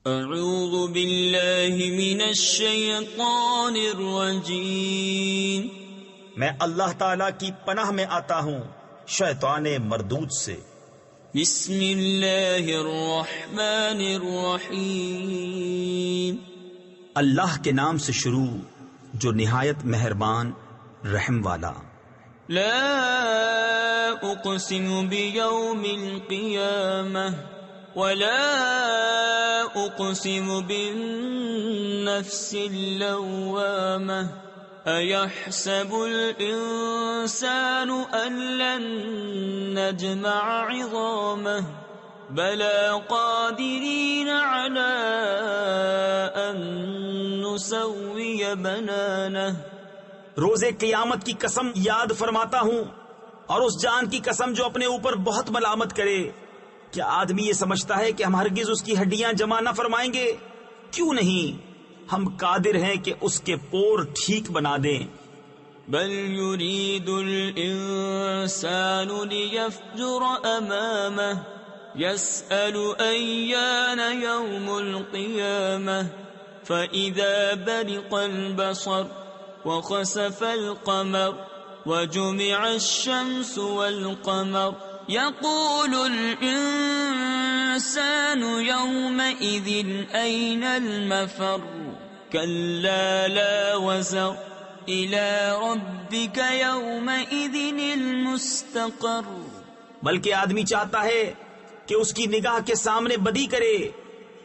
اعوذ باللہ من الشیطان الرجیم، میں اللہ تعالی کی پناہ میں آتا ہوں شیطان مردود سے۔ بسم اللہ الرحمن الرحیم، اللہ کے نام سے شروع جو نہایت مہربان رحم والا۔ لا اقسم بیوم القیامہ ولا اقسم بالنفس اللوامہ ایحسب الانسان ان لن نجمع عظامہ بلا قادرین علی ان نسوی بنانہ۔ روز قیامت کی قسم یاد فرماتا ہوں اور اس جان کی قسم جو اپنے اوپر بہت ملامت کرے۔ کیا آدمی یہ سمجھتا ہے کہ ہم ہرگز اس کی ہڈیاں جمع نہ فرمائیں گے؟ کیوں نہیں، ہم قادر ہیں کہ اس کے پور ٹھیک بنا دیں۔ بل يريد الانسان ليفجر امامه يسأل ايان يوم القيامة فإذا برق البصر وخسف القمر وجمع الشمس والقمر يقول الإنسان يومئذ أين المفر كلا لا وزر إلى ربك يومئذ المستقر۔ بلکہ آدمی چاہتا ہے کہ اس کی نگاہ کے سامنے بدی کرے،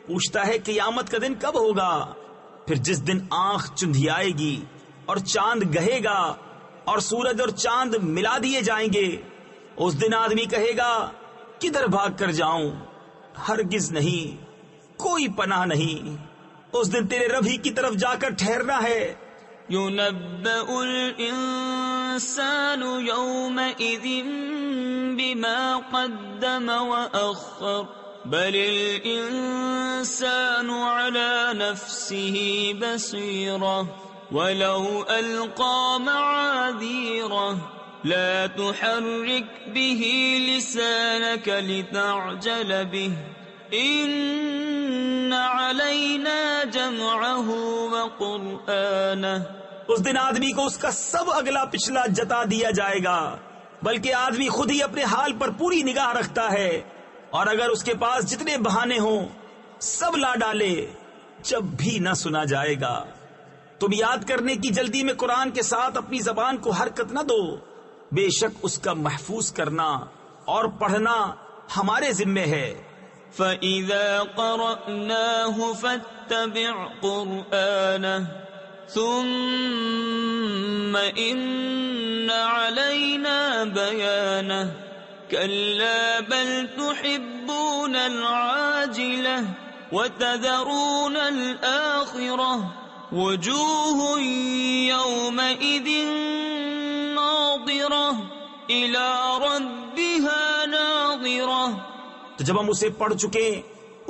پوچھتا ہے قیامت کا دن کب ہوگا، پھر جس دن آنکھ چندھیائے گی اور چاند گہے گا اور سورج اور چاند ملا دیے جائیں گے، اس دن آدمی کہے گا کدھر بھاگ کر جاؤں؟ ہرگز نہیں، کوئی پناہ نہیں، اس دن تیرے رب ہی کی طرف جا کر ٹھہرنا ہے۔ ينبأ الإنسان يومئذ بما قدم وأخر بل الإنسان على نفسه بصيرة ولو ألقى معاذيره لا تحرك به لسانك لتعجل به إن علينا جمعه وقرآنه۔ اس دن آدمی کو اس کا سب اگلا پچھلا جتا دیا جائے گا، بلکہ آدمی خود ہی اپنے حال پر پوری نگاہ رکھتا ہے، اور اگر اس کے پاس جتنے بہانے ہوں سب لا ڈالے جب بھی نہ سنا جائے گا۔ تم یاد کرنے کی جلدی میں قرآن کے ساتھ اپنی زبان کو حرکت نہ دو، بے شک اس کا محفوظ کرنا اور پڑھنا ہمارے ذمے ہے۔ فَإِذَا قَرَأْنَاهُ فَاتَّبِعْ قُرْآنَهُ ثُمَّ إِنَّ عَلَيْنَا بَيَانَهُ كَلَّا بَلْ تُحِبُّونَ الْعَاجِلَةَ وَتَذَرُونَ الْآخِرَةَ وجوه يومئذ ناظرة إلى ربها ناظرة۔ تو جب ہم اسے پڑھ چکے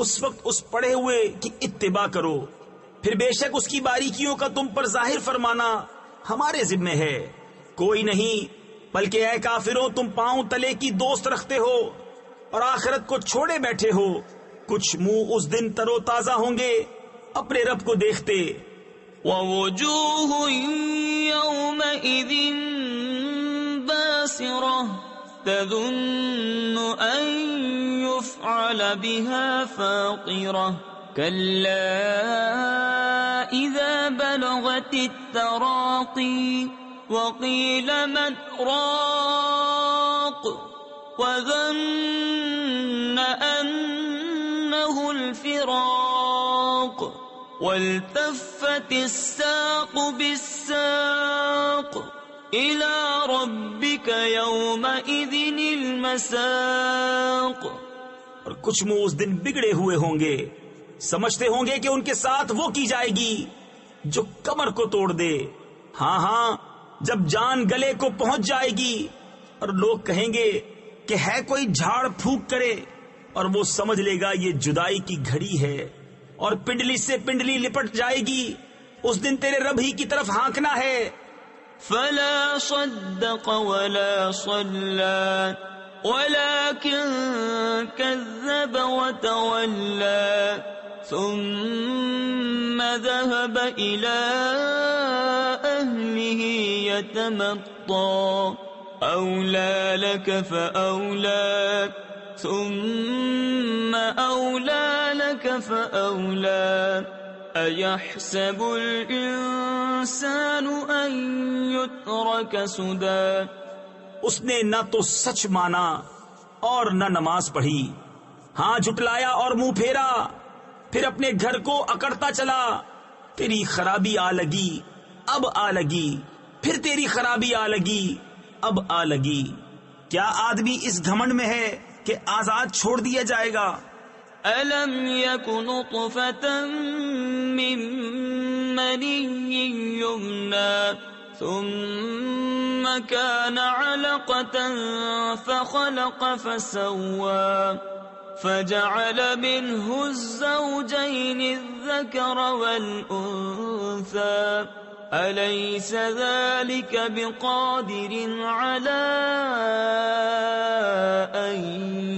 اس وقت اس پڑھے ہوئے کی اتباع کرو، پھر بے شک اس کی باریکیوں کا تم پر ظاہر فرمانا ہمارے ذمے ہے۔ کوئی نہیں، بلکہ اے کافروں تم پاؤں تلے کی دوست رکھتے ہو اور آخرت کو چھوڑے بیٹھے ہو۔ کچھ منہ اس دن تر و تازہ ہوں گے اپنے رب کو دیکھتے۔ وَوُجُوهٌ يَوْمَئِذٍ بَاسِرَةٌ تَظُنُّ أَن يُفْعَلَ بِهَا فَاقِرَةٌ كَلَّا إِذَا بَلَغَتِ التَّرَاقِي وَقِيلَ مَنْ رَاقٍ وَظَنَّ أَنَّهُ الْفِرَاقُ وَالْتَفَّتِ السَّاقُ بِالسَّاقِ إِلَى رَبِّكَ يَوْمَئِذٍ الْمَسَاقُ۔ اور کچھ منہ اس دن بگڑے ہوئے ہوں گے، سمجھتے ہوں گے کہ ان کے ساتھ وہ کی جائے گی جو کمر کو توڑ دے۔ ہاں ہاں، جب جان گلے کو پہنچ جائے گی اور لوگ کہیں گے کہ ہے کوئی جھاڑ پھونک کرے، اور وہ سمجھ لے گا یہ جدائی کی گھڑی ہے، اور پنڈلی سے پنڈلی لپٹ جائے گی۔ اس دن تیرے رب ہی کی طرف ہانکنا ہے۔ فلا صدق ولا صلى ولكن كذب وتولى ثم ذهب إلى أهله يتمطى أولى لك فأولى ثم أولى لك فأولى أيحسب الإنسان أن يترك سدى. اس نے نہ تو سچ مانا اور نہ نماز پڑھی، ہاں جھٹلایا اور منہ پھیرا، پھر اپنے گھر کو اکڑتا چلا. تیری خرابی آ لگی، اب آ لگی، پھر تیری خرابی آ لگی، اب آ لگی. کیا آدمی اس گھمنڈ میں ہے کہ آزاد چھوڑ دیا جائے گا؟ أَلَمْ يَكُ نُطْفَةً مِّن مَّنِيٍّ يُمْنَىٰ ثُمَّ كَانَ عَلَقَةً فَخَلَقَ فَسَوَّىٰ فَجَعَلَ مِنْهُ الزَّوْجَيْنِ الذَّكَرَ وَالْأُنثَىٰ أَلَيْسَ ذَلِكَ بِقَادِرٍ عَلَىٰ أَن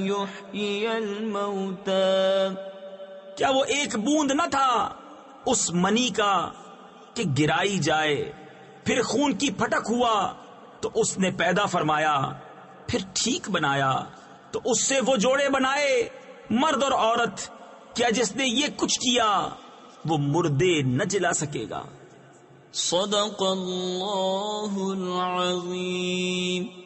يُحْيِيَ الْمَوْتَىٰ. کیا وہ ایک بوند نہ تھا اس منی کا کہ گرائی جائے، پھر خون کی پھٹک ہوا تو اس نے پیدا فرمایا، پھر ٹھیک بنایا تو اس سے وہ جوڑے بنائے مرد اور عورت. کیا جس نے یہ کچھ کیا وہ مردے نہ جلا سکے گا؟ صدق اللہ العظیم.